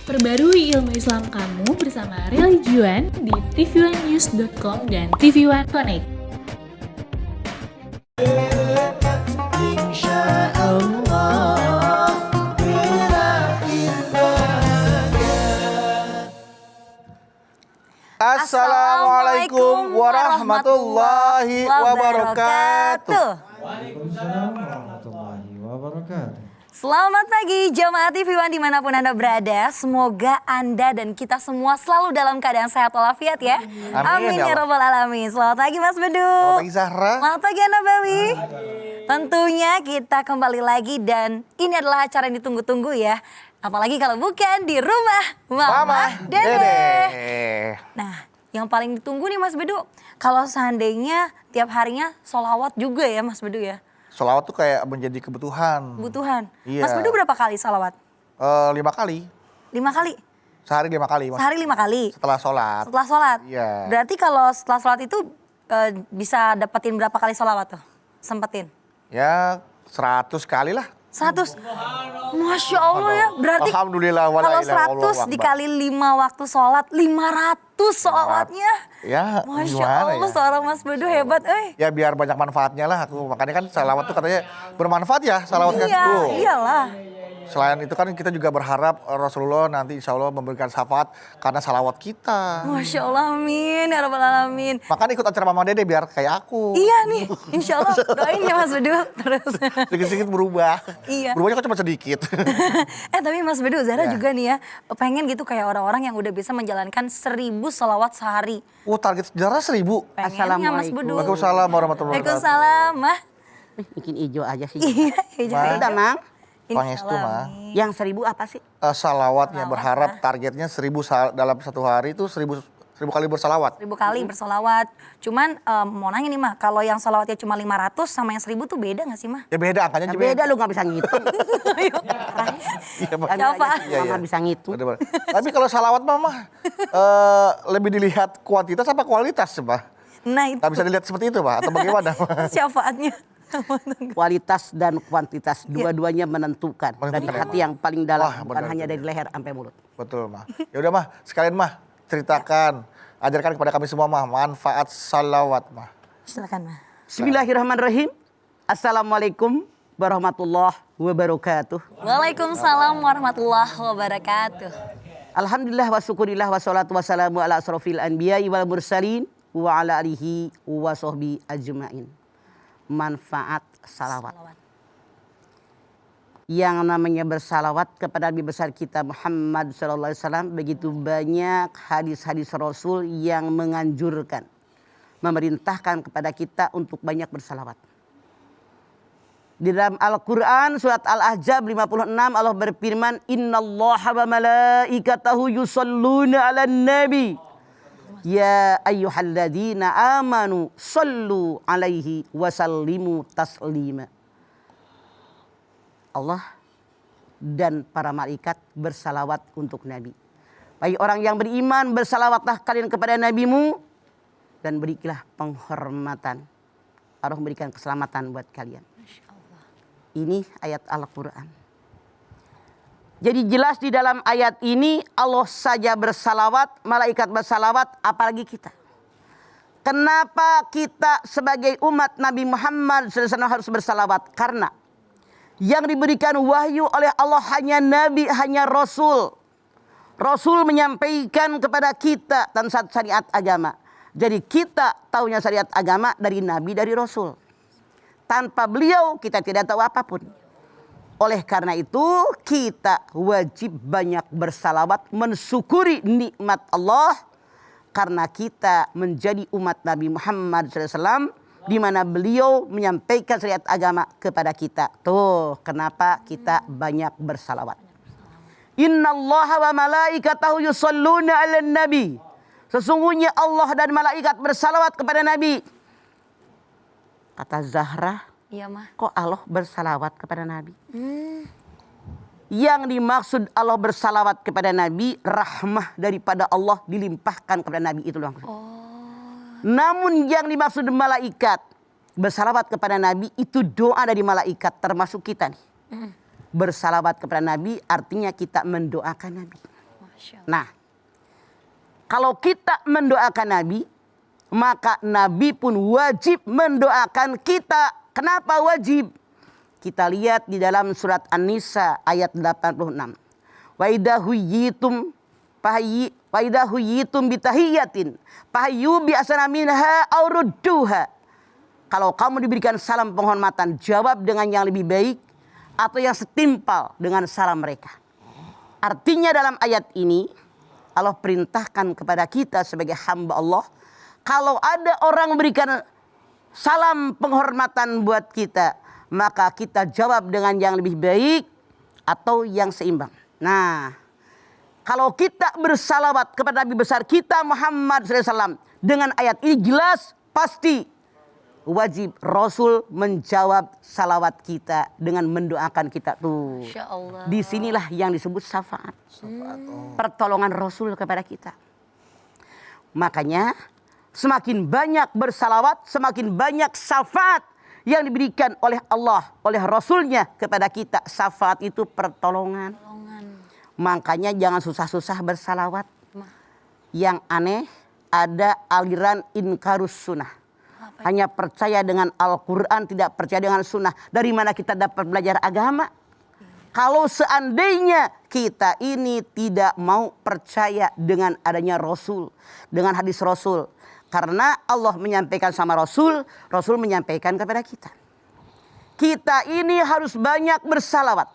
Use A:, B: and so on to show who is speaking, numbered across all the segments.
A: Perbarui ilmu Islam kamu bersama Religion di tv1news.com dan TV One Connect.
B: Assalamualaikum warahmatullahi wabarakatuh.
C: Waalaikumsalam warahmatullahi wabarakatuh.
D: Selamat pagi jamaah TV One dimanapun Anda berada. Semoga Anda dan kita semua selalu dalam keadaan sehat walafiat ya. Amin ya rabbal alamin. Selamat pagi Mas Bedu.
B: Selamat pagi Zahra.
D: Selamat pagi Anda Bawi. Tentunya kita kembali lagi dan ini adalah acara yang ditunggu-tunggu ya. Apalagi kalau bukan di rumah Mama Dede. Nah, yang paling ditunggu nih Mas Bedu, kalau seandainya tiap harinya sholawat juga ya Mas Bedu ya?
B: Sholawat tuh kayak menjadi kebutuhan.
D: Kebutuhan.
B: Iya.
D: Mas Bedu berapa kali sholawat?
B: 5 kali.
D: 5 kali?
B: Sehari 5 kali. Mas.
D: Sehari 5 kali?
B: Setelah sholat.
D: Setelah sholat?
B: Iya.
D: Berarti kalau setelah sholat itu bisa dapetin berapa kali sholawat tuh? Sempetin?
B: Ya 100 kali lah.
D: 100? Masya Allah ya. Berarti
B: Alhamdulillah.
D: kalau 100 dikali 5 waktu sholat, 500 sholawatnya.
B: Ya
D: Masya
B: gimana
D: Allah
B: ya?
D: seorang Mas Bedu hebat.
B: Ya biar banyak manfaatnya lah aku. Makanya kan salawat tuh katanya bermanfaat ya salawat kan.
D: Iya,
B: Tuh.
D: iyalah.
B: Selain itu kan kita juga berharap Rasulullah nanti insya Allah memberikan syafaat karena salawat kita.
D: Masya Allah amin ya rabbal alamin.
B: Makanya ikut acara Mama Dede biar kayak aku.
D: Iya nih, insya Allah doain ya Mas Bedu terus.
B: Sedikit-sedikit berubah.
D: Iya.
B: Berubahnya kok cuma sedikit.
D: Tapi Mas Bedu, Zahra
B: Ya.
D: juga nih ya pengen gitu kayak orang-orang yang udah bisa menjalankan 1000 sholawat sehari.
B: Target sejarah 1000.
D: Pengennya Mas Bedu.
B: Waalaikumsalam warahmatullahi wabarakatuh.
D: Waalaikumsalam, Mah.
E: Bikin hijau aja sih.
D: Iya, hijau.
E: Udah, Mang.
B: Pangestu mah.
E: Yang 1000 apa sih?
B: Salawatnya berharap targetnya 1000 dalam satu hari itu 1000 kali bersalawat.
D: 1000 kali bersolawat. Cuman mau nanya nih Mah, kalau yang solawatnya cuma 500 sama yang 1000 tuh beda gak sih Mah?
B: Ya beda angkanya juga.
E: Beda lu gak bisa ngitung.
B: Iya, Pak.
D: Coba.
B: Iya,
E: Mama
B: iya.
E: bisa ngitung.
B: Bener-bener. Tapi kalau salawat mama lebih dilihat kuantitas apa kualitas Pak?
D: Nah itu
B: Gak bisa dilihat seperti itu Pak atau bagaimana?
D: syafaatnya.
E: Kualitas dan kuantitas dua-duanya menentukan. Dari
B: Menentukan.
E: hati yang paling dalam,
B: Wah,
E: bukan
B: benar
E: hanya
B: juga.
E: dari leher sampai mulut.
B: Betul mah. Ya udah mah sekalian mah ceritakan, ajarkan kepada kami semua mah manfaat salawat mah.
D: Silakan Mah.
E: Bismillahirrahmanirrahim. Assalamualaikum warahmatullahi wabarakatuh.
D: Waalaikumsalam warahmatullahi wabarakatuh.
E: Alhamdulillah wa syukurillah wa salatu wassalamu ala asrofil anbiya'i wal mursalin wa ala alihi wa sahbihi ajma'in. Manfaat salawat. Yang namanya bersalawat kepada Nabi besar kita Muhammad SAW, begitu banyak hadis-hadis Rasul yang menganjurkan, memerintahkan kepada kita untuk banyak bersalawat. Di dalam Al-Quran surat Al-Ahzab 56 Allah berfirman, Innallaha wa malaikatahu yusalluna ala nabi. Ya ayyuhalladzina amanu sallu alaihi wasallimu taslima. Allah dan para malaikat bersalawat untuk Nabi. Bagi orang yang beriman, bersalawatlah kalian kepada nabimu dan berilah penghormatan. Allah memberikan keselamatan buat kalian. Ini ayat Al-Quran. Jadi jelas di dalam ayat ini Allah saja bersalawat, malaikat bersalawat, apalagi kita. Kenapa kita sebagai umat Nabi Muhammad SAW harus bersalawat? Karena yang diberikan wahyu oleh Allah hanya Nabi, hanya Rasul. Rasul menyampaikan kepada kita tentang syariat agama. Jadi kita tahunya syariat agama dari Nabi, dari Rasul. Tanpa beliau kita tidak tahu apapun. Oleh karena itu kita wajib banyak bersalawat, mensyukuri nikmat Allah. Karena kita menjadi umat Nabi Muhammad SAW, di mana beliau menyampaikan syariat agama kepada kita. Tuh kenapa kita banyak bersalawat. Innallaha wa malaikatahu yusalluna 'alan nabi. Sesungguhnya Allah dan malaikat bersalawat kepada Nabi. Kata Zahra,
D: Iya Mah.
E: kok Allah bersalawat kepada Nabi? Yang dimaksud Allah bersalawat kepada Nabi, rahmah daripada Allah dilimpahkan kepada Nabi, itu doang. Namun yang dimaksud malaikat bersalawat kepada Nabi itu doa dari malaikat, termasuk kita nih. Bersalawat kepada Nabi artinya kita mendoakan Nabi. Nah, kalau kita mendoakan Nabi, maka Nabi pun wajib mendoakan kita. Kenapa wajib? Kita lihat di dalam surat An-Nisa ayat 86. Wa idza huyyitum bitahiyatin fahayyu bi ahsana minha aw rudduha. Kalau kamu diberikan salam penghormatan, jawab dengan yang lebih baik atau yang setimpal dengan salam mereka. Artinya dalam ayat ini Allah perintahkan kepada kita sebagai hamba Allah, kalau ada orang memberikan salam penghormatan buat kita, maka kita jawab dengan yang lebih baik atau yang seimbang. Nah, kalau kita bersalawat kepada Nabi besar kita Muhammad SAW, dengan ayat ini jelas pasti wajib Rasul menjawab salawat kita dengan mendoakan kita tuh.
D: Masya Allah.
E: Disinilah yang disebut syafaat. Pertolongan Rasul kepada kita. Makanya semakin banyak bersalawat, semakin banyak syafaat yang diberikan oleh Allah, oleh Rasulnya kepada kita. Syafaat itu pertolongan. Makanya jangan susah-susah bersalawat. Yang aneh ada aliran inkarus sunnah. Hanya percaya dengan Al-Quran, tidak percaya dengan sunnah. Dari mana kita dapat belajar agama? Kalau seandainya kita ini tidak mau percaya dengan adanya Rasul, dengan hadis Rasul. Karena Allah menyampaikan sama Rasul, Rasul menyampaikan kepada kita. Kita ini harus banyak bersalawat.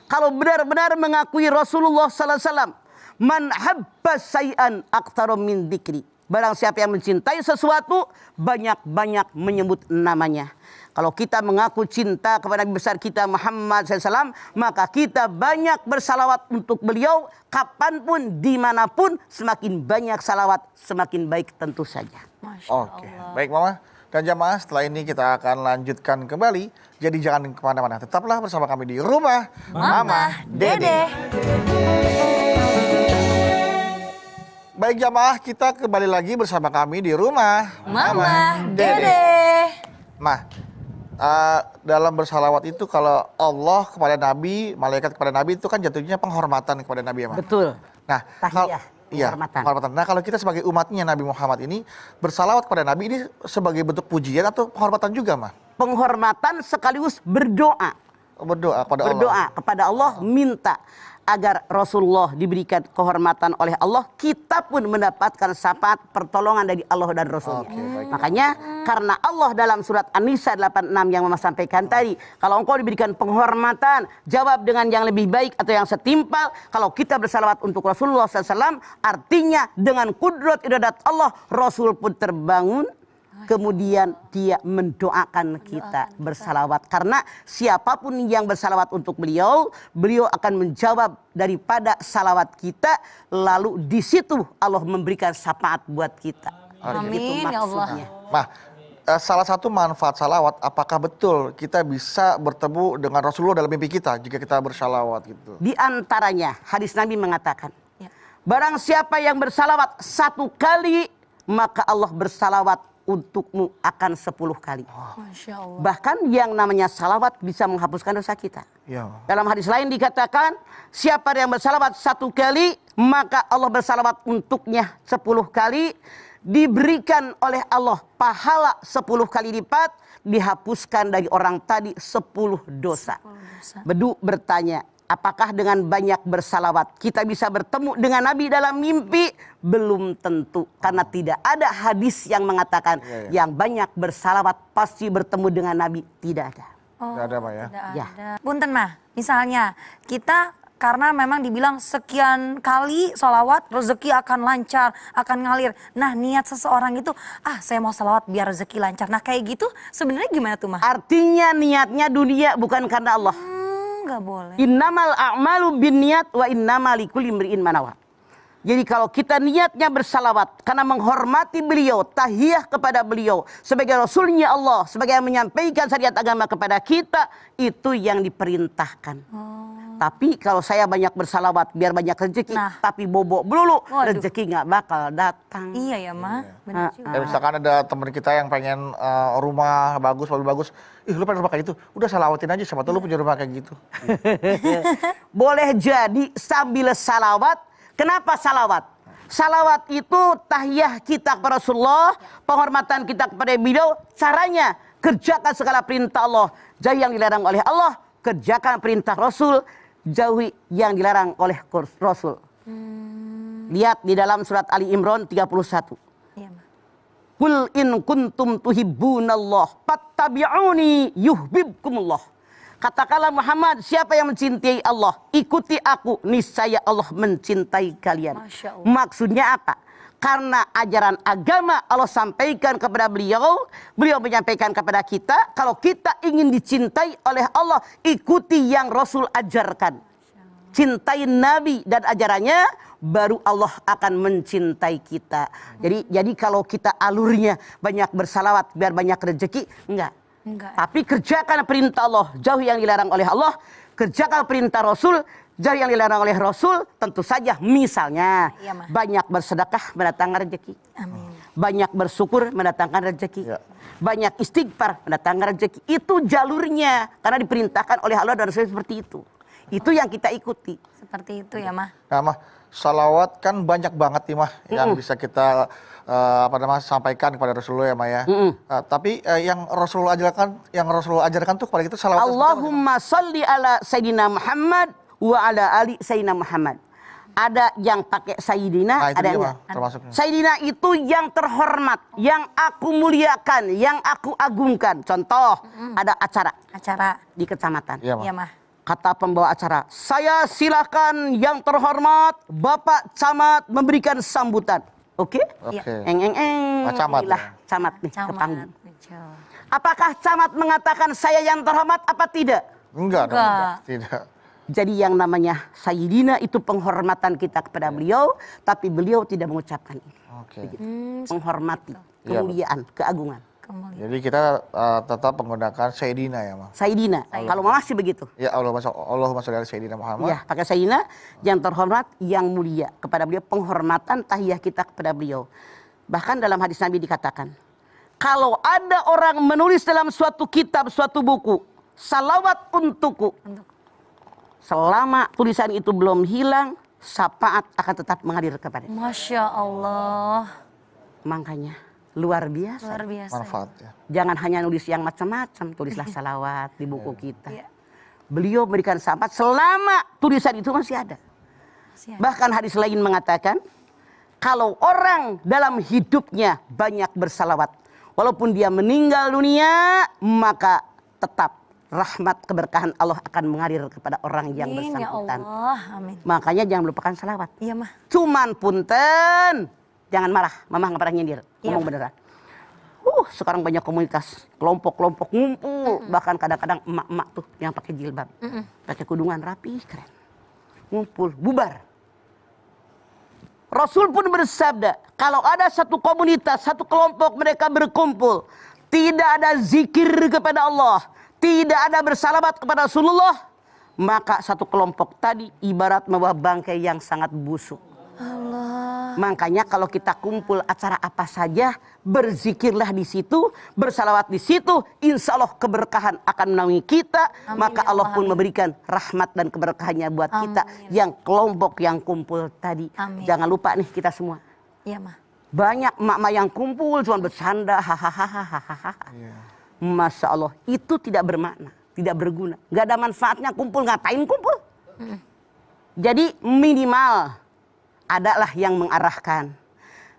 E: Kalau benar-benar mengakui Rasulullah SAW, man habba say'an aktsara min dzikri. Barang siapa yang mencintai sesuatu, banyak-banyak menyebut namanya. Kalau kita mengaku cinta kepada Nabi besar kita Muhammad SAW, maka kita banyak bersalawat untuk beliau. Kapanpun, dimanapun, semakin banyak salawat, semakin baik tentu saja.
B: Oke, baik Mama. Dan jamaah, setelah ini kita akan lanjutkan kembali. Jadi jangan kemana-mana. Tetaplah bersama kami di Rumah Mama Dede. Baik jamaah, kita kembali lagi bersama kami di Rumah
D: Mama Dede.
B: Mah, dalam bersalawat itu kalau Allah kepada Nabi, malaikat kepada Nabi itu kan jatuhnya penghormatan kepada Nabi ya Mah?
E: Betul.
B: Nah,
E: Tahiyah.
B: Iya, penghormatan. Nah, kalau kita sebagai umatnya Nabi Muhammad ini bersalawat kepada Nabi ini sebagai bentuk pujian atau penghormatan juga, Mah?
E: Penghormatan sekaligus berdoa.
B: Berdoa kepada Allah.
E: Berdoa kepada Allah, minta agar Rasulullah diberikan kehormatan oleh Allah, kita pun mendapatkan syafaat pertolongan dari Allah dan Rasulnya. Makanya karena Allah dalam surat An-Nisa 86 yang Mama sampaikan tadi, kalau engkau diberikan penghormatan, jawab dengan yang lebih baik atau yang setimpal. Kalau kita bersalawat untuk Rasulullah SAW, artinya dengan kudrat iradat Allah, Rasul pun terbangun. Kemudian dia mendoakan kita bersalawat. Karena siapapun yang bersalawat untuk beliau, beliau akan menjawab daripada salawat kita. Lalu di situ Allah memberikan syafaat buat kita.
D: Amin ya Allah.
B: Nah, salah satu manfaat salawat, apakah betul kita bisa bertemu dengan Rasulullah dalam mimpi kita jika kita bersalawat gitu?
E: Di antaranya hadis Nabi mengatakan, barang siapa yang bersalawat 1 kali, maka Allah bersalawat untukmu akan 10 kali.
D: Masya Allah.
E: Bahkan yang namanya salawat bisa menghapuskan dosa kita.
B: Ya.
E: Dalam hadis lain dikatakan, siapa yang bersalawat 1 kali, maka Allah bersalawat untuknya 10 kali. Diberikan oleh Allah pahala 10 kali lipat, dihapuskan dari orang tadi 10 dosa. Bedu bertanya, apakah dengan banyak bersalawat kita bisa bertemu dengan Nabi dalam mimpi? Belum tentu. Karena tidak ada hadis yang mengatakan yang banyak bersalawat pasti bertemu dengan Nabi. Tidak ada.
B: Tidak ada Pak ya?
D: Tidak
E: Ya.
D: ada. Punten Mah, misalnya kita karena memang dibilang sekian kali sholawat rezeki akan lancar, akan ngalir. Nah niat seseorang itu, saya mau sholawat biar rezeki lancar. Nah kayak gitu sebenarnya gimana tuh Mah?
E: Artinya niatnya dunia bukan karena Allah.
D: Nggak boleh.
E: Innamal a'malu binniyat wa innamal likulli imri'in ma nawa. Jadi kalau kita niatnya bersalawat karena menghormati beliau, tahiyah kepada beliau sebagai Rasulnya Allah, sebagai yang menyampaikan syariat agama kepada kita, itu yang diperintahkan. Tapi kalau saya banyak bersalawat biar banyak rezeki, tapi bobo melulu, rezeki nggak bakal datang.
D: Iya ya Mah, benar juga.
B: Misalkan ada teman kita yang pengen rumah bagus, mobil bagus, lu pengen rumah kayak gitu, udah salawatin aja, siapa tahu lu punya rumah kayak gitu.
E: Boleh jadi sambil salawat, Kenapa salawat? Salawat itu tahiyah kita kepada Rasulullah, penghormatan kita kepada beliau. Caranya kerjakan segala perintah Allah, jauhi yang dilarang oleh Allah, kerjakan perintah Rasul, jauhi yang dilarang oleh Rasul. Lihat di dalam surat Ali Imran 31.
D: Iya, Ma.
E: Qul in kuntum tuhibbunallah fattabi'uni yuhibbukumullah. Katakanlah Muhammad, siapa yang mencintai Allah, ikuti aku, niscaya Allah mencintai kalian.
D: Masya Allah.
E: Maksudnya apa? Karena ajaran agama Allah sampaikan kepada beliau, beliau menyampaikan kepada kita, kalau kita ingin dicintai oleh Allah, ikuti yang Rasul ajarkan. Cintai Nabi dan ajarannya, baru Allah akan mencintai kita. Jadi kalau kita alurnya banyak bersalawat biar banyak rezeki, enggak. Tapi kerjakan perintah Allah, jauhi yang dilarang oleh Allah, kerjakan perintah Rasul, jauhi yang dilarang oleh Rasul. Tentu saja misalnya
D: Iya, Ma.
E: banyak bersedekah mendatangkan rezeki.
D: Amin.
E: Banyak bersyukur mendatangkan rezeki.
B: Ya.
E: Banyak istighfar mendatangkan rezeki. Itu jalurnya karena diperintahkan oleh Allah dan Rasul seperti itu. Itu yang kita ikuti.
D: Seperti itu ya, Ma.
B: Nah, Mah, salawat kan banyak banget nih, Mah, yang bisa kita sampaikan kepada Rasulullah ya, Mah ya. Tapi yang Rasulullah ajarkan tuh kepada kita salawat.
E: Allahumma salli ala Sayyidina Muhammad wa ala ali Sayyidina Muhammad. Ada yang pakai Sayyidina,
B: Nah, itu
E: ada
B: dia,
E: yang
B: Mah, termasuknya.
E: Sayyidina itu yang terhormat, yang aku muliakan, yang aku agungkan. Contoh, ada acara
D: Acara.
E: di kecamatan.
B: Iya, Mah.
D: Iya, Ma.
E: Kata pembawa acara, saya silakan yang terhormat Bapak Camat memberikan sambutan. Oke?
B: Oke.
E: Eng.
B: Pak Camat
E: Inilah
B: ya.
E: camat nih ke
D: Camat.
E: panggung.
D: Betul.
E: Apakah camat mengatakan saya yang terhormat apa tidak?
B: Enggak dong,
D: Enggak.
B: tidak.
E: Jadi yang namanya Sayyidina itu penghormatan kita kepada beliau, tapi beliau tidak mengucapkan ini.
B: Oke.
E: Menghormati,
B: Iya,
E: kemuliaan, keagungan.
D: Kemuliaan.
B: Jadi kita tetap menggunakan Sayyidina ya, Mah.
E: Sayyidina. Kalau masih begitu.
B: Ya Allahumma sholli ala Sayyidina Muhammad.
E: Ya, pakai Sayyidina yang terhormat, yang mulia kepada beliau, penghormatan tahiyah kita kepada beliau. Bahkan dalam hadis Nabi dikatakan, kalau ada orang menulis dalam suatu kitab, suatu buku, salawat untukku, selama tulisan itu belum hilang, syafaat akan tetap mengalir kepada.
D: Masya Allah.
E: Makanya luar biasa.
D: Luar biasa.
B: Manfaat ya.
E: Jangan hanya nulis yang macam-macam, tulislah salawat di buku kita.
D: Iya.
E: Beliau memberikan syafaat selama tulisan itu masih ada.
D: Siap.
E: Bahkan hadis lain mengatakan, kalau orang dalam hidupnya banyak bersalawat, walaupun dia meninggal dunia, maka tetap rahmat keberkahan Allah akan mengalir kepada orang yang
D: Amin, ya
E: bersangkutan.
D: Allah. Amin.
E: Makanya jangan melupakan salawat.
D: Iya, Ma.
E: Cuman punten, jangan marah, mama nggak pernah nyindir,
D: Iya.
E: ngomong beneran. Sekarang banyak komunitas, kelompok-kelompok ngumpul, bahkan kadang-kadang emak-emak tuh yang pakai jilbab, pakai kudungan rapi, keren, ngumpul, bubar. Rasul pun bersabda, kalau ada satu komunitas, satu kelompok mereka berkumpul, tidak ada zikir kepada Allah, tidak ada bersalawat kepada Rasulullah, maka satu kelompok tadi ibarat membawa bangkai yang sangat busuk.
D: Allah.
E: Makanya kalau kita kumpul acara apa saja, berzikirlah di situ, bersalawat di situ, insya Allah keberkahan akan menaungi kita.
D: Amin,
E: maka
D: ya
E: Allah
D: Allah,
E: pun
D: amin.
E: memberikan rahmat dan keberkahannya buat kita.
D: Amin.
E: Yang kelompok yang kumpul tadi.
D: Amin.
E: Jangan lupa nih kita semua.
D: Iya, Ma.
E: Banyak emak-emak yang kumpul cuma bercanda, hahaha. Masya Allah, itu tidak bermakna, tidak berguna. Gak ada manfaatnya kumpul, ngapain kumpul? Jadi minimal adalah yang mengarahkan.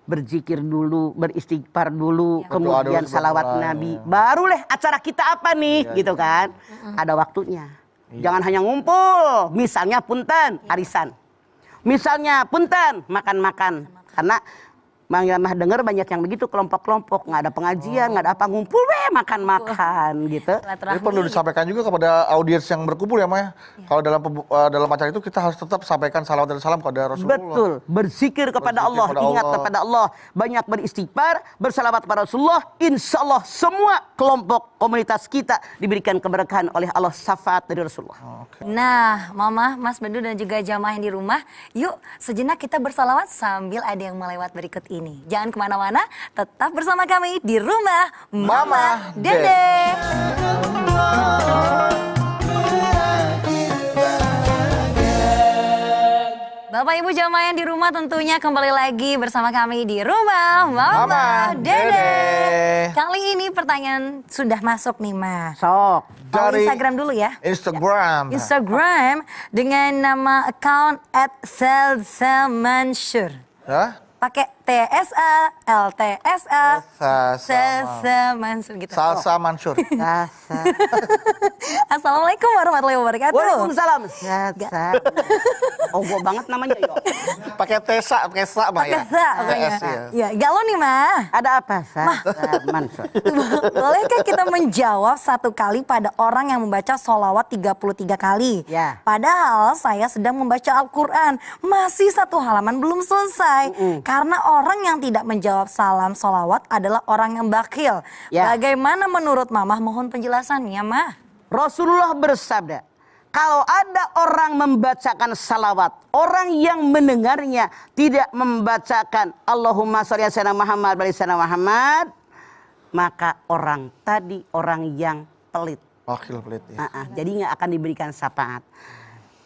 E: Berzikir dulu, beristighfar dulu,
D: Ya.
E: kemudian
B: Berdoa dulu,
E: salawat
B: berdoa,
E: Nabi.
B: ya.
E: Barulah acara kita apa nih, gitu kan. Ada waktunya. Jangan hanya ngumpul, misalnya punten, arisan. Misalnya punten, makan-makan. Karena mah dengar banyak yang begitu kelompok-kelompok, nggak ada pengajian, nggak ada apa, ngumpul makan-makan gitu.
B: Ini perlu disampaikan juga kepada audiens yang berkumpul ya, Maya. Kalau dalam acara itu kita harus tetap sampaikan salawat dan salam kepada Rasulullah.
E: Betul, berzikir kepada Allah, ingat kepada Allah, banyak beristighfar, bersalawat kepada Rasulullah. Insya Allah semua kelompok komunitas kita diberikan keberkahan oleh Allah, syafaat dari Rasulullah.
D: Nah, Mama, Mas Bedu dan juga jamaah yang di rumah, yuk sejenak kita bersalawat sambil ada yang melewat berikut ini. Jangan kemana-mana, tetap bersama kami di rumah Mama Dede. Bapak Ibu jamaah yang di rumah tentunya kembali lagi bersama kami di Rumah Mama Dede. Kali ini pertanyaan sudah masuk nih, Ma.
E: Sok.
B: Dari
D: Instagram dulu ya.
B: Instagram.
D: Dengan nama account @selselmansur.
B: Ya?
D: Pakai TSA, LTSA,
B: Salsa
D: Selselmansur gitu.
B: Salsa Mansur.
E: Sasa.
D: Assalamualaikum warahmatullahi wabarakatuh.
E: Waalaikumsalam. Sasa. Ogo banget namanya yo.
B: Pakai Tesa, pakai Sa, Mah ya.
D: Kesa, pokoknya.
B: TS, ya.
D: Ya, galau nih, Ma.
E: Ada apa? Sasa Mansur.
D: Bolehkah kita menjawab satu kali pada orang yang membaca sholawat 33 kali?
E: Ya.
D: Padahal saya sedang membaca Al-Quran. Masih satu halaman belum selesai. Karena orang yang tidak menjawab salam sholawat adalah orang yang bakhil.
E: Ya.
D: Bagaimana menurut Mamah? Mohon penjelasannya, Mah.
E: Rasulullah bersabda, kalau ada orang membacakan salawat, orang yang mendengarnya tidak membacakan Allahumma sholli ala sayyidina Muhammad wa ala sayyidina Muhammad, maka orang tadi orang yang pelit.
B: Wakil pelit ya.
E: Jadi nggak akan diberikan syafaat.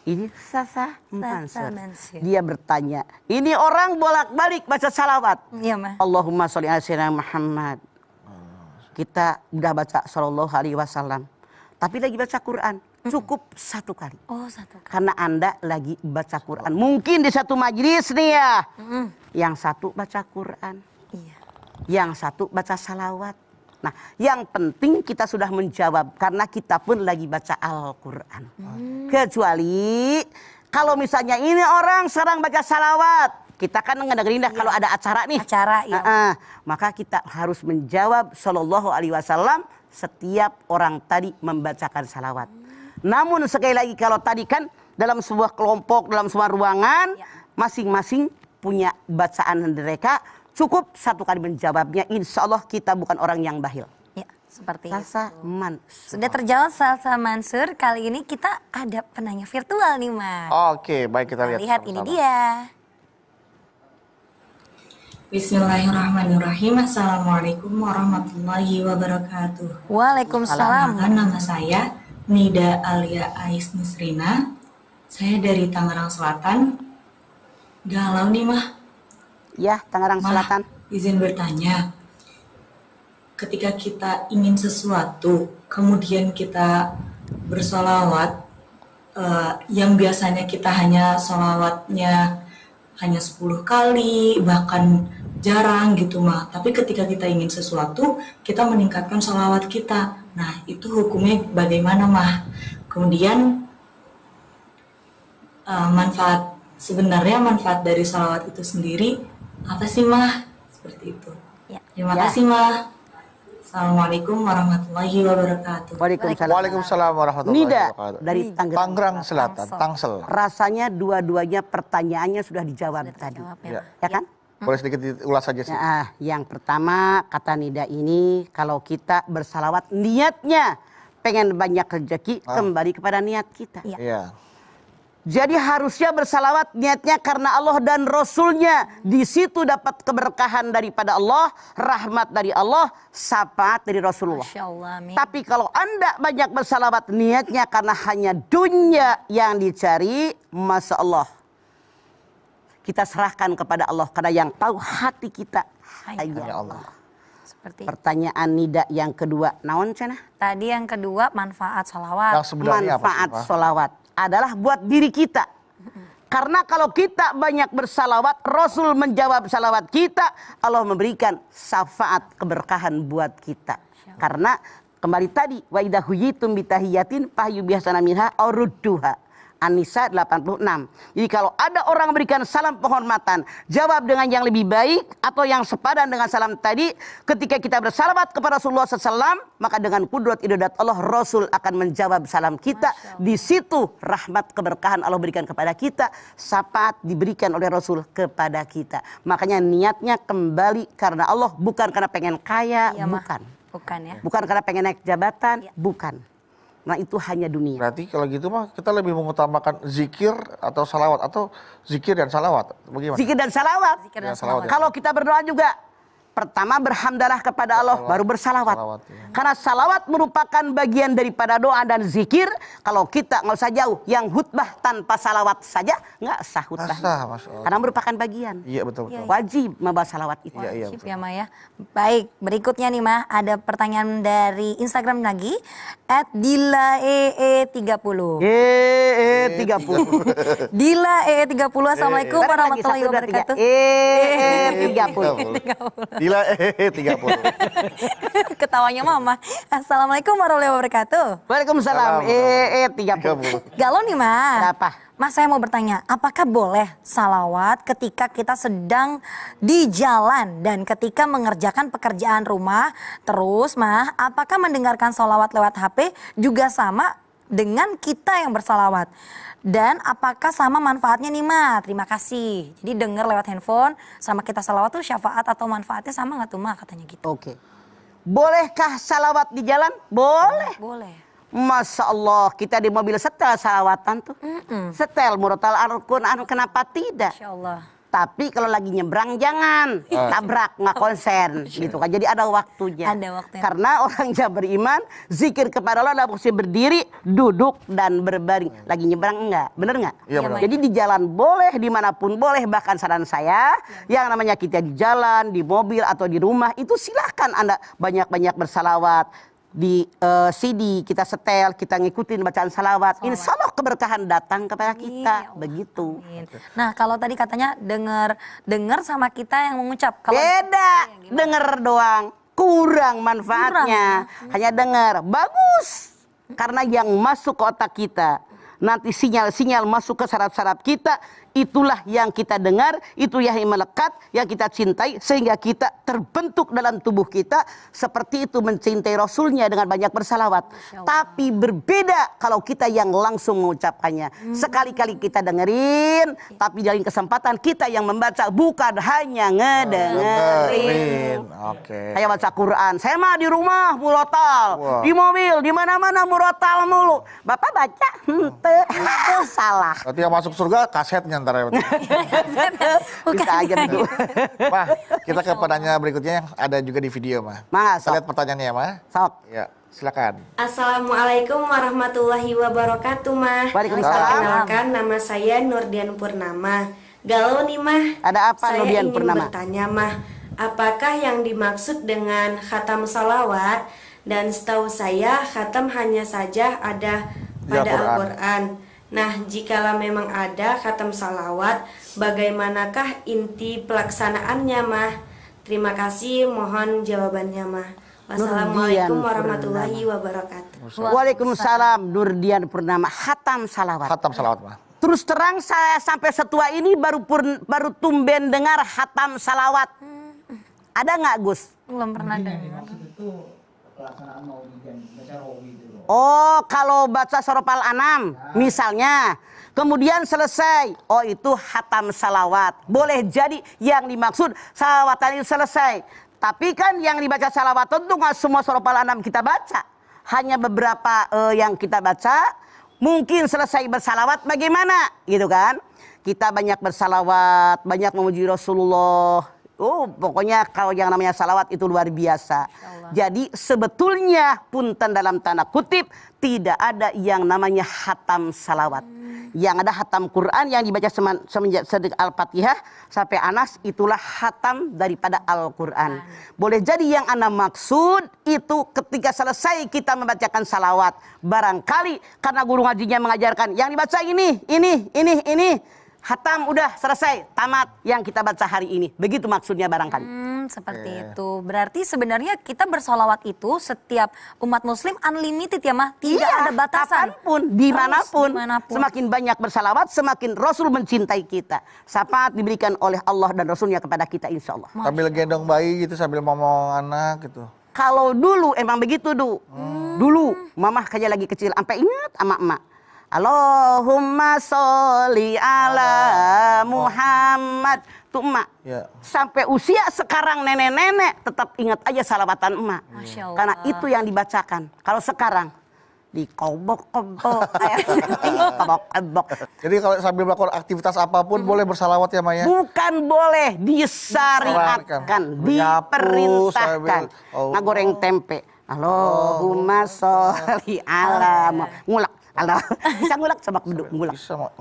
E: Ini Sasa Mansur.
D: Mansur.
E: Dia bertanya, ini orang bolak-balik baca salawat.
D: Iya, Mah.
E: Allahumma sholli ala sayyidina Muhammad. Kita udah baca sallallahu alaihi wasallam. Tapi lagi baca Quran. Cukup satu kali.
D: Oh, satu kali.
E: Karena Anda lagi baca Quran. Mungkin di satu majelis nih ya. Yang satu baca Quran.
D: Iya.
E: Yang satu baca salawat. Nah, yang penting kita sudah menjawab. Karena kita pun lagi baca Al-Quran. Kecuali kalau misalnya ini orang sekarang baca salawat. Kita kan ngedengerin dah kalau ada acara nih.
D: Acara, iya.
E: Maka kita harus menjawab sallallahu alaihi wasallam setiap orang tadi membacakan salawat. Namun sekali lagi kalau tadi kan dalam sebuah kelompok, dalam sebuah ruangan, masing-masing punya bacaan mereka. Cukup satu kali menjawabnya. Insya Allah kita bukan orang yang bahil.
D: Ya, seperti
E: Sasa
D: itu.
E: Mansur.
D: Sudah terjawab Salsa Mansur. Kali ini kita ada penanya virtual nih, Ma.
B: Oke, baik kita lihat.
D: Lihat ini
B: sama-sama.
D: dia.
F: Bismillahirrahmanirrahim. Assalamualaikum warahmatullahi wabarakatuh.
D: Waalaikumsalam.
F: Perkenalkan, nama saya Nida Alia Ais Nisrina. Saya dari Tangerang Selatan. Galau nih, Mah.
E: Ya, Tangerang
F: Mah,
E: Selatan.
F: izin bertanya. Ketika kita ingin sesuatu, kemudian kita bersolawat, yang biasanya kita hanya solawatnya hanya 10 kali, bahkan jarang gitu, Mah. Tapi ketika kita ingin sesuatu, kita meningkatkan solawat kita. Nah, itu hukumnya bagaimana, Mah? Kemudian sebenarnya manfaat dari solawat itu sendiri apa sih, Mah? Seperti itu.
D: Ya.
F: Terima kasih, Mah. Assalamualaikum warahmatullahi wabarakatuh.
B: Waalaikumsalam warahmatullahi
E: Nida
B: wabarakatuh.
E: dari
B: Tangerang Selatan, Tangsel.
E: Rasanya dua-duanya pertanyaannya sudah dijawab tadi.
D: Jawab
B: Ya.
D: ya.
E: Ya kan?
B: Boleh sedikit diulas saja sih.
E: Nah, yang pertama kata Nida ini kalau kita bersalawat niatnya pengen banyak rezeki kembali kepada niat kita.
D: Iya.
B: Iya.
E: Jadi harusnya bersalawat niatnya karena Allah dan Rasulnya. Di situ dapat keberkahan daripada Allah, rahmat dari Allah, syafaat dari Rasulullah.
D: Masya Allah, amin.
E: Tapi kalau Anda banyak bersalawat niatnya karena hanya dunia yang dicari, Masya Allah. Kita serahkan kepada Allah karena yang tahu hati kita hanya Allah.
D: Seperti
E: Pertanyaan Nida yang kedua, naon cenah?
D: tadi yang kedua manfaat sholawat.
B: Yang sebenarnya
E: Manfaat
B: apa sih, Pak?
E: sholawat adalah buat diri kita. Karena kalau kita banyak bersalawat, Rasul menjawab salawat kita, Allah memberikan syafaat keberkahan buat kita. Karena kembali tadi, wa idza huyitum bitahiyatin fahyu bihsana minha aw rudduha. An-Nisa 86. Jadi kalau ada orang memberikan salam penghormatan, jawab dengan yang lebih baik atau yang sepadan dengan salam tadi. Ketika kita bersalawat kepada Rasulullah SAW, maka dengan kudrat idadat Allah, Rasul akan menjawab salam kita. Di situ rahmat keberkahan Allah berikan kepada kita, syafaat diberikan oleh Rasul kepada kita. Makanya niatnya kembali karena Allah, bukan karena pengen kaya,
D: Iya, Mah.
E: bukan.
D: Bukan ya.
E: Bukan karena pengen naik jabatan,
D: Iya.
E: bukan. Nah itu hanya dunia.
B: Berarti kalau gitu mah kita lebih mengutamakan zikir atau salawat atau zikir dan salawat. Bagaimana?
E: Zikir dan salawat.
D: Zikir dan
B: Ya, salawat
D: sholawat.
B: ya.
E: Kalau kita berdoa juga Pertama berhamdalah kepada Allah, baru bersalawat.
B: Salawat, ya.
E: Karena salawat merupakan bagian daripada doa dan zikir. Kalau kita nggak usah jauh, yang khutbah tanpa salawat saja nggak sah khutbah.
B: Nggak sah, Masya Allah.
E: Karena merupakan bagian.
B: Iya betul betul.
E: Wajib membawa salawat itu.
B: Iya, iya,
D: Wajib
B: betul.
D: ya Ma ya. Baik, berikutnya nih Ma, ada pertanyaan dari Instagram lagi @dilaee30.
E: 30.
D: Dila EE30, Assalamualaikum warahmatullahi wabarakatuh.
E: 30.
B: Gila 30.
D: Ketawanya Mama. Assalamualaikum warahmatullahi wabarakatuh.
E: Waalaikumsalam. 30.
D: Galau nih Ma.
E: Kenapa?
D: Mas, saya mau bertanya, apakah boleh salawat ketika kita sedang di jalan dan ketika mengerjakan pekerjaan rumah? Terus Ma, apakah mendengarkan salawat lewat HP juga sama dengan kita yang bersalawat? Dan apakah sama manfaatnya nih Ma? Terima kasih. Jadi denger lewat handphone sama kita salawat tuh syafaat atau manfaatnya sama gak tuh Ma, katanya gitu.
E: Oke. Bolehkah salawat di jalan? Boleh.
D: Boleh.
E: Masya Allah, kita di mobil setel salawatan tuh. Setel murotal Al-Quran, kenapa tidak?
D: Insya Allah.
E: Tapi kalau lagi nyebrang jangan tabrak, nggak konsen gitu kan. Jadi ada waktunya.
D: Ada waktunya.
E: Karena orang yang beriman zikir kepada Allah dalam posisi berdiri, duduk dan berbaring. Lagi nyebrang enggak? Bener nggak?
B: Iya, benar.
E: Jadi di jalan boleh, dimanapun boleh. Bahkan saran saya, yang namanya kita di jalan, di mobil atau di rumah itu silahkan Anda banyak-banyak bersalawat. Di CD kita setel, kita ngikutin bacaan salawat. Insya Allah keberkahan datang kepada kita.
D: Amin, ya Allah.
E: Begitu.
D: Amin. Nah, kalau tadi katanya dengar sama kita yang mengucap. Kalau
E: Beda, denger doang, kurang manfaatnya. Hanya dengar, bagus. Karena yang masuk ke otak kita, nanti sinyal-sinyal masuk ke saraf-saraf kita, itulah yang kita dengar, itu yang melekat, yang kita cintai, sehingga kita terbentuk dalam tubuh kita seperti itu, mencintai Rasulnya dengan banyak bersalawat. Tapi berbeda kalau kita yang langsung mengucapkannya. Sekali-kali kita dengerin, tapi dalam kesempatan kita yang membaca, bukan hanya ngedengerin.
B: Oke.
E: Saya baca Quran, saya mah di rumah murotal,
B: Wah.
E: di mobil, di mana-mana murotal mulu. Bapak baca, salah.
B: Berarti yang masuk surga kasetnya ntar ya.
E: Bisa aja begitu.
B: Mah, kita ke pertanyaan berikutnya yang ada juga di video, Mah.
E: Mas,
B: Kita lihat pertanyaannya ya, Mah.
E: sok.
B: Ya, silakan.
G: Assalamualaikum warahmatullahi wabarakatuh, Mah.
E: Waalaikumsalam.
G: Perkenalkan, nama saya Nurdian Purnama. Galau nih, Mah.
E: Ada apa,
G: Saya
E: Nurdian
G: ingin
E: Purnama?
G: bertanya, Mah. Apakah yang dimaksud dengan khatam salawat? Dan setahu saya, khatam hanya saja ada pada
B: Al-Quran.
G: Al-Quran. Nah, jikalau memang ada khatam salawat, bagaimanakah inti pelaksanaannya, Mah? Terima kasih, mohon jawabannya, Mah. Wassalamualaikum
E: Nurdian
G: warahmatullahi wabarakatuh.
E: Waalaikumsalam, Nurdian Purnama, khatam salawat.
B: Khatam salawat, Mah.
E: Terus terang saya sampai setua ini baru tumben dengar khatam salawat. Ada nggak, Gus?
D: belum pernah dengar.
E: Oh, kalau baca surah Al-An'am misalnya, kemudian selesai, oh itu khatam salawat. Boleh jadi yang dimaksud salawatan itu selesai. Tapi kan yang dibaca salawat tentu nggak semua surah Al-An'am kita baca. Hanya beberapa yang kita baca. Mungkin selesai bersalawat bagaimana gitu kan. Kita banyak bersalawat, banyak memuji Rasulullah. Oh, pokoknya kalau yang namanya salawat itu luar biasa. Jadi sebetulnya punten dalam tanda kutip tidak ada yang namanya khatam salawat. Yang ada khatam Quran yang dibaca semenjak Al-Fatihah sampai Anas, itulah khatam daripada Al-Quran. Boleh jadi yang Anda maksud itu ketika selesai kita membacakan salawat. Barangkali karena guru ngajinya mengajarkan yang dibaca ini. Hatam udah selesai, tamat yang kita baca hari ini. Begitu maksudnya barangkali.
D: Seperti itu. Berarti sebenarnya kita bersolawat itu setiap umat muslim unlimited ya Mah? Tidak ada batasan.
E: Kapanpun, dimanapun.
D: dimanapun.
E: Semakin banyak bersalawat, semakin Rasul mencintai kita. Syafaat diberikan oleh Allah dan Rasulnya kepada kita insya Allah.
B: Sambil gendong bayi gitu, sambil ngomong anak gitu.
E: Kalau dulu emang begitu, Dulu, mamah kayak lagi kecil. Sampai ingat sama emak. Allahumma sholli ala Muhammad. Tuh emak.
B: Ya.
E: Sampai usia sekarang nenek-nenek tetap ingat aja salawatan emak.
D: Masya Allah.
E: Karena itu yang dibacakan. Kalau sekarang dikobok-kobok. Kobok-kobok.
B: Jadi kalau sambil melakukan aktivitas apapun boleh bersalawat ya Maya?
E: Bukan boleh, disyariatkan, diperintahkan. Ngagoreng tempe. Allahumma sholli ala ngulak. Allah. Bisa ngulak sebab beduk ngulak.
B: Bisa, Mak.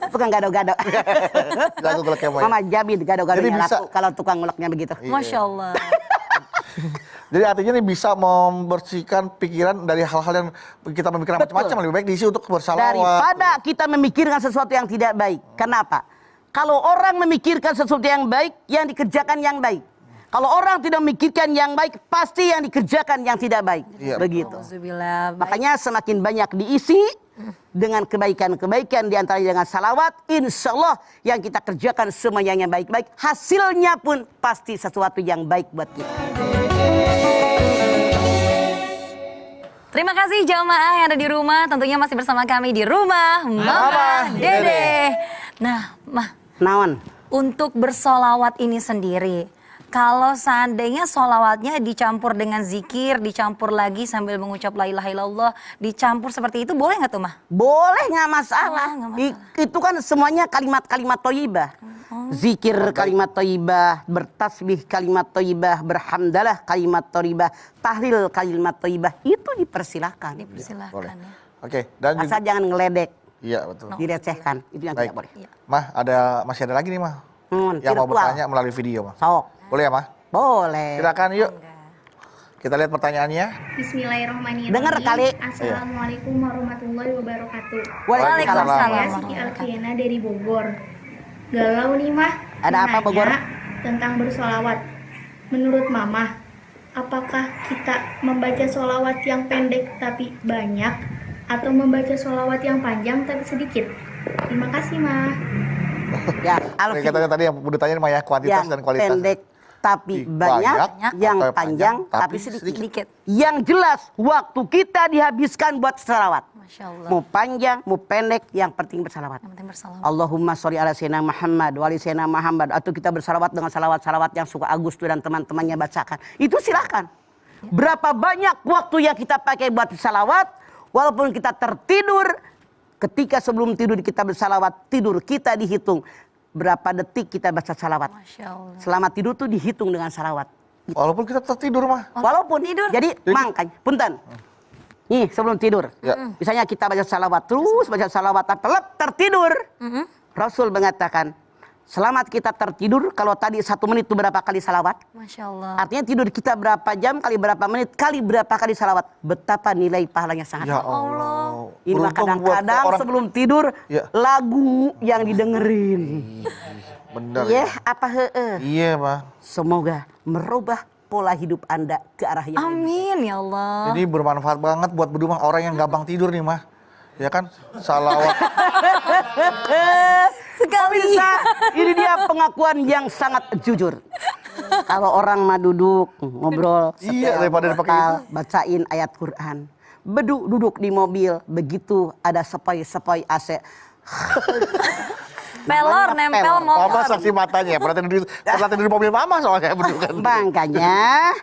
E: Tukang gado-gado.
B: Jago ngulak ya, Maya.
E: Mama jamin gado-gadonya
B: Jadi bisa.
E: laku kalau tukang ngulaknya begitu.
D: Masya Allah.
B: Jadi artinya ini bisa membersihkan pikiran dari hal-hal yang kita memikirkan macam-macam. Lebih baik diisi untuk bersalawat.
E: Daripada kita memikirkan sesuatu yang tidak baik. Kenapa? Kalau orang memikirkan sesuatu yang baik, yang dikerjakan yang baik. Kalau orang tidak memikirkan yang baik, pasti yang dikerjakan yang tidak baik.
B: Iya.
E: Begitu.
D: Alhamdulillah.
E: Makanya semakin banyak diisi dengan kebaikan-kebaikan diantaranya dengan salawat, insya Allah yang kita kerjakan semuanya yang baik-baik, hasilnya pun pasti sesuatu yang baik buat kita.
D: Terima kasih jamaah yang ada di rumah, tentunya masih bersama kami di rumah Mama Dede. Nah, Mah,
E: Naon?
D: untuk bersolawat ini sendiri, kalau seandainya solawatnya dicampur dengan zikir, dicampur lagi sambil mengucap la ilaha illallah, dicampur seperti itu boleh nggak tuh Mah?
E: Boleh, nggak masalah.
D: Oh, nggak masalah.
E: Itu kan semuanya kalimat-kalimat thayyibah. Zikir kalimat thayyibah, bertasbih kalimat thayyibah, berhamdalah kalimat thayyibah, tahlil kalimat thayyibah, itu dipersilakan.
D: Dipersilahkan ya.
B: Oke, dan
E: Asal jangan ngeledek,
B: iya betul.
E: direcehkan. Itu yang
B: Baik.
E: tidak boleh.
B: Mah, masih ada lagi nih Mah. Yang mau
E: virtual.
B: bertanya melalui video Mah.
E: Sok.
B: Boleh ya Mah?
E: Boleh.
B: Silakan yuk. Kita lihat pertanyaannya.
H: Bismillahirrahmanirrahim.
E: Dengar kali.
H: Assalamualaikum warahmatullahi wabarakatuh.
E: Waalaikumsalam.
H: Saya Siti Alfiana dari Bogor. Galau nih Mah.
E: Ada apa,
H: Nanya
E: Bogor?
H: Tentang bersolawat. Menurut Mama, apakah kita membaca solawat yang pendek tapi banyak atau membaca solawat yang panjang tapi sedikit? Terima kasih Mah.
E: Ya,
B: Oke, katanya tadi yang udah tanya Mah ya, kuantitas
E: yang
B: dan kualitas.
E: pendek tapi banyak, yang panjang tapi sedikit.
D: Sedikit.
E: Yang jelas waktu kita dihabiskan buat salawat.
D: Masya Allah.
E: Mau panjang, mau pendek, yang penting bersalawat.
D: Yang penting bersalawat.
E: Allahumma sholli ala sayyidina Muhammad wa ali sayyidina Muhammad. Atau kita bersalawat dengan salawat-salawat yang suka Agus dan teman-temannya bacakan. Itu silakan. Berapa banyak waktu yang kita pakai buat salawat, walaupun kita tertidur, ketika sebelum tidur kita bersalawat, tidur kita dihitung. Berapa detik kita baca salawat.
D: Masya Allah.
E: Selama tidur tuh dihitung dengan salawat.
B: Walaupun kita tertidur Mah.
E: Walaupun tidur. Jadi makanya, punten. Nih sebelum tidur.
B: Ya.
E: Misalnya kita baca salawat terus, baca salawat telep tertidur. Rasul mengatakan, selamat kita tertidur kalau tadi 1 menit itu berapa kali salawat.
D: Masya Allah.
E: Artinya tidur kita berapa jam kali berapa menit kali berapa kali salawat. Betapa nilai pahalanya sangat.
B: Ya Allah.
E: Ini mah
B: Beruntung buat
E: kadang-kadang
B: orang-
E: sebelum tidur
B: Ya.
E: lagu yang didengerin.
B: Bener
E: Iya,
B: ya.
E: apa heeh.
B: Iya Mah.
E: Semoga merubah pola hidup Anda ke arah yang lebih.
D: Amin ya Allah.
B: Ini bermanfaat banget buat berdua orang yang gampang tidur nih Mah. Ya kan? Salawat.
D: Sekali.
E: Bisa, ini dia pengakuan yang sangat jujur. Kalau orang mah duduk ngobrol,
B: Iya,
E: setel,
B: daripada dipakai
E: vokal, bacain ayat Quran. Duduk di mobil, begitu ada sepoi-sepoi AC.
D: Pelor nempel
B: Mama
D: motor.
B: saksi matanya. Pernah tidur di mobil Mama soalnya berdua kan.
E: Makanya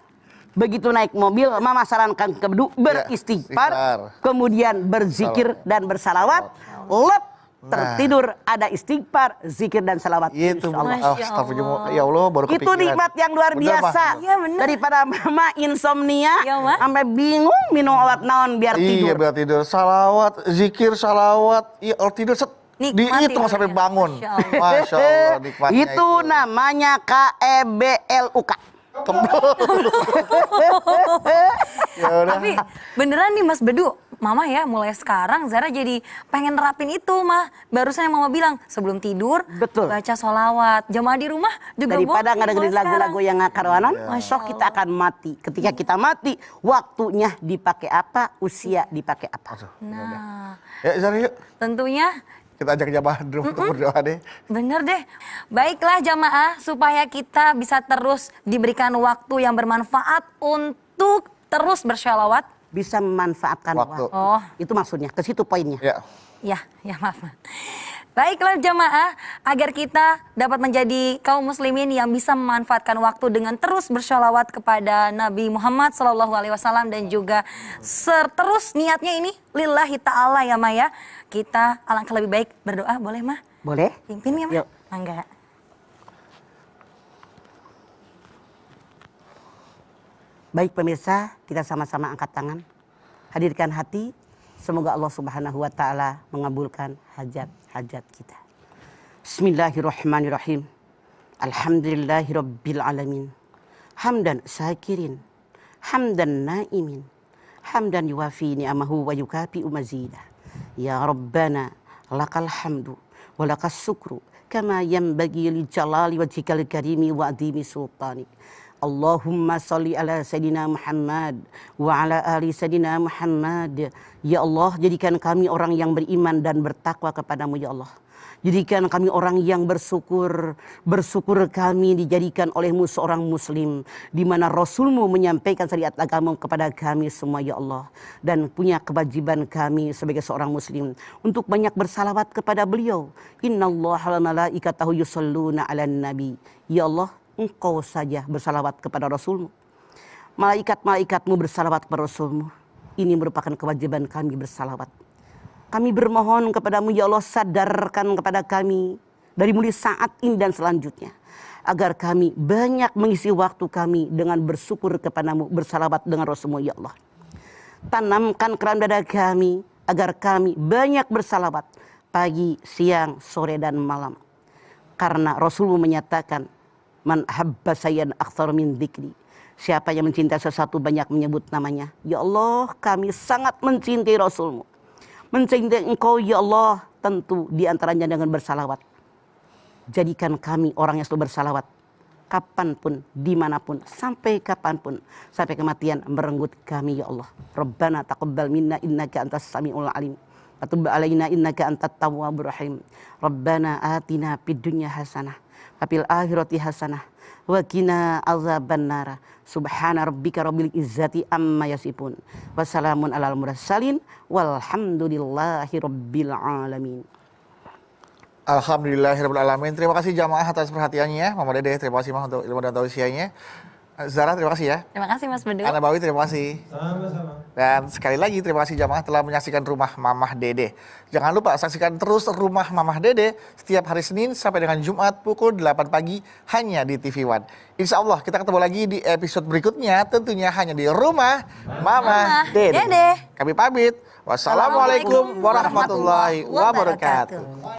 E: begitu naik mobil, Mama sarankan ke Bedu beristighfar,
B: istighfar.
E: kemudian berzikir dan bersalawat. Lep tertidur ada istighfar, zikir dan salawat.
B: Itu
E: Insya Allah.
D: Masya
B: Astagfirullah. Ya Allah baru kepikiran.
E: Itu nikmat yang luar
B: Bener, Mah.
E: biasa.
D: Iya, bener.
E: Daripada Mama insomnia,
D: Iya, Mah.
E: sampai bingung minum obat naon biar
B: Iya
E: tidur.
B: biar tidur. Salawat, zikir, salawat. Iya kalau tidur
D: Nikmati
B: dihitung sampai
D: tidurnya.
B: bangun.
D: Masya Allah.
B: Masya Allah nikmatnya
E: Itu namanya KEBLUK.
B: Ya udah.
D: Tapi beneran nih Mas Bedu, Mama ya mulai sekarang Zara jadi pengen nerapin itu Mah. Barusan yang Mama bilang sebelum tidur
E: Betul.
D: baca solawat. Jamaah di rumah juga
E: Daripada
D: boleh
E: ngedengerin
D: mulai
E: lagu-lagu
D: sekarang.
E: yang ngakaruanan,
D: Masya
E: sok kita
D: Allah.
E: akan mati. Ketika kita mati, waktunya dipakai apa, usia dipakai apa.
D: Nah,
B: Ya Zara yuk.
D: tentunya
B: Kita ajak jamaah di rumah untuk berdoa deh.
D: bener deh. Baiklah jamaah, supaya kita bisa terus diberikan waktu yang bermanfaat untuk terus bersyalawat.
E: Bisa memanfaatkan
B: Waktu.
E: waktu.
D: Oh.
E: Itu maksudnya, ke situ poinnya.
B: Ya.
D: Ya maaf. Baiklah jamaah, agar kita dapat menjadi kaum muslimin yang bisa memanfaatkan waktu dengan terus bersholawat kepada Nabi Muhammad SAW dan juga terus niatnya ini lillahi ta'ala ya Ma ya. Kita alangkah lebih baik berdoa, boleh Ma?
E: Boleh?
D: Pimpin ya Ma?
E: Yuk.
D: Mangga.
E: Baik pemirsa, kita sama-sama angkat tangan. Hadirkan hati, semoga Allah Subhanahu wa taala mengabulkan hajat-hajat kita. Bismillahirrahmanirrahim. Alhamdulillahirabbil alamin. Hamdan syakirin, hamdan naimin, hamdan yuwafi ni'amahu wa yukafi'u mazidah. Ya Rabbana lakal hamdu wa lakas syukru kama yanbaghi li jalali wajhikal karimi wa adimi sultanik. Allahumma salli ala Sayyidina Muhammad wa ala ali Sayyidina Muhammad. Ya Allah, jadikan kami orang yang beriman dan bertakwa kepadamu ya Allah. Jadikan kami orang yang bersyukur. Bersyukur kami dijadikan olehmu seorang muslim, di mana Rasulmu menyampaikan syariat agama kepada kami semua ya Allah. Dan punya kewajiban kami sebagai seorang muslim untuk banyak bersalawat kepada beliau. Innallaha wa malaikatahu yusholluna 'alan nabi. Ya Allah, Engkau saja bersalawat kepada Rasulmu. Malaikat-malaikatmu bersalawat kepada Rasulmu. Ini merupakan kewajiban kami bersalawat. Kami bermohon kepadamu ya Allah, sadarkan kepada kami dari mulai saat ini dan selanjutnya. Agar kami banyak mengisi waktu kami dengan bersyukur kepadamu, bersalawat dengan Rasulmu ya Allah. Tanamkan ke dalam dada kami agar kami banyak bersalawat pagi, siang, sore dan malam. Karena Rasulmu menyatakan, man habba sayyan aktsar min dzikri. Siapa yang mencintai sesuatu banyak menyebut namanya. Ya Allah, kami sangat mencintai Rasulmu. Mencintai Engkau ya Allah, tentu diantaranya dengan bersalawat. Jadikan kami orang yang selalu bersalawat. Kapanpun, dimanapun, sampai kapanpun. Sampai kematian merenggut kami ya Allah. Rabbana taqabbal minna innaka antas samiul alim. Wa tub alaina innaka antat tawwabur rahim. Rabbana atina fid dunya hasanah. Fil akhirati hasanah wa qina azabannar. Subhana rabbika rabbil izzati amma yasifun. Wassalamun alal mursalin walhamdulillahi rabbil alamin.
B: Alhamdulillahirabbil alamin. Terima kasih jamaah atas perhatiannya. Mama Dede, terima kasih Mah untuk ilmu dan tausiahnya. Zara, terima kasih ya.
D: Terima kasih Mas Bedu.
B: Ana Bawi, terima kasih.
C: Sama-sama.
B: Dan sekali lagi terima kasih jamaah telah menyaksikan Rumah Mamah Dede. Jangan lupa saksikan terus Rumah Mamah Dede setiap hari Senin sampai dengan Jumat pukul 8 pagi hanya di TV One. Insya Allah kita ketemu lagi di episode berikutnya, tentunya hanya di Rumah Mamah Dede. Kami pamit. Wassalamualaikum warahmatullahi wabarakatuh.